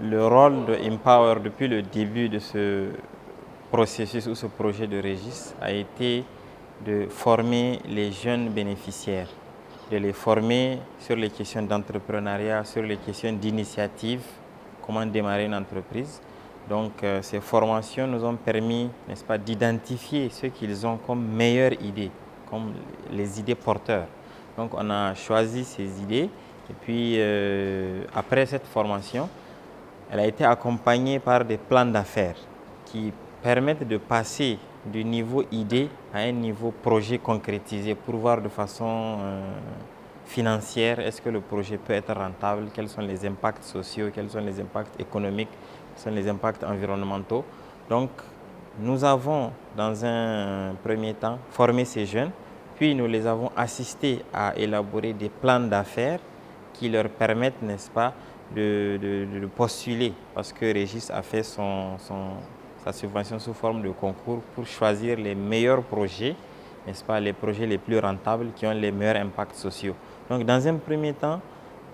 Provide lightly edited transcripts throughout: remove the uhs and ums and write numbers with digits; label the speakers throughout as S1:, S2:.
S1: Le rôle de Empower depuis le début de ce processus ou ce projet de Régis a été de former les jeunes bénéficiaires, de les former sur les questions d'entrepreneuriat, sur les questions d'initiative, comment démarrer une entreprise. Donc ces formations nous ont permis, n'est-ce pas, d'identifier ce qu'ils ont comme meilleures idées, comme les idées porteurs. Donc on a choisi ces idées et puis après cette formation, elle a été accompagnée par des plans d'affaires qui permettent de passer du niveau idée à un niveau projet concrétisé pour voir de façon financière est-ce que le projet peut être rentable, quels sont les impacts sociaux, quels sont les impacts économiques, quels sont les impacts environnementaux. Donc nous avons dans un premier temps formé ces jeunes, puis nous les avons assistés à élaborer des plans d'affaires qui leur permettent, n'est-ce pas, de postuler, parce que Régis a fait sa subvention sous forme de concours pour choisir les meilleurs projets, n'est-ce pas, les projets les plus rentables qui ont les meilleurs impacts sociaux. Donc dans un premier temps,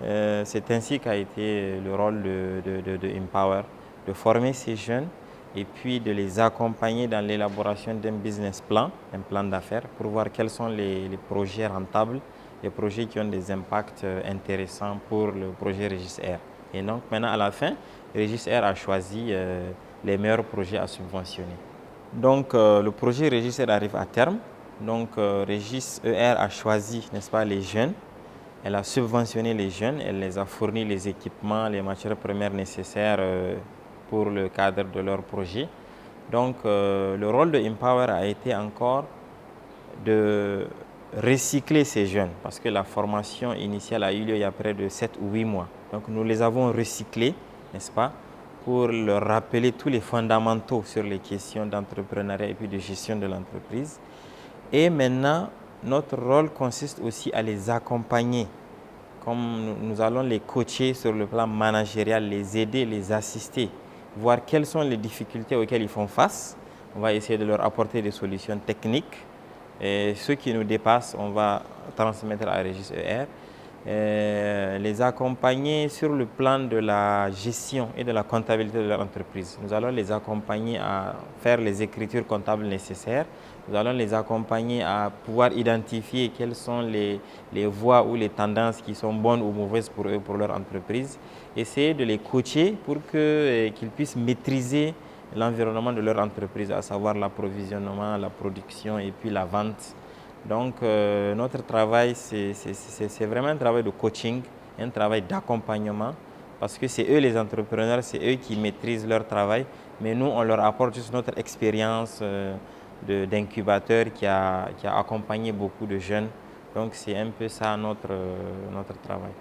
S1: c'est ainsi qu'a été le rôle de Empower, de former ces jeunes et puis de les accompagner dans l'élaboration d'un business plan, un plan d'affaires, pour voir quels sont les projets rentables, les projets qui ont des impacts intéressants pour le projet Régis Air. Et donc maintenant à la fin, Régis Air a choisi les meilleurs projets à subventionner. Donc le projet Régis Air arrive à terme. Donc Régis ER a choisi, n'est-ce pas, les jeunes. Elle a subventionné les jeunes, elle les a fourni les équipements, les matières premières nécessaires pour le cadre de leur projet. Donc le rôle de Empower a été encore de recycler ces jeunes parce que la formation initiale a eu lieu il y a près de 7 ou 8 mois. Donc nous les avons recyclés, n'est-ce pas, pour leur rappeler tous les fondamentaux sur les questions d'entrepreneuriat et puis de gestion de l'entreprise. Et maintenant, notre rôle consiste aussi à les accompagner, comme nous allons les coacher sur le plan managérial, les aider, les assister, voir quelles sont les difficultés auxquelles ils font face. On va essayer de leur apporter des solutions techniques. Et ceux qui nous dépassent, on va transmettre à Régis ER. Les accompagner sur le plan de la gestion et de la comptabilité de leur entreprise. Nous allons les accompagner à faire les écritures comptables nécessaires. Nous allons les accompagner à pouvoir identifier quelles sont les voies ou les tendances qui sont bonnes ou mauvaises pour eux, pour leur entreprise. Essayer de les coacher pour qu'ils puissent maîtriser l'environnement de leur entreprise, à savoir l'approvisionnement, la production et puis la vente. Donc notre travail, c'est vraiment un travail de coaching, un travail d'accompagnement, parce que c'est eux les entrepreneurs, c'est eux qui maîtrisent leur travail, mais nous, on leur apporte juste notre expérience d'incubateur qui a accompagné beaucoup de jeunes. Donc c'est un peu ça notre travail.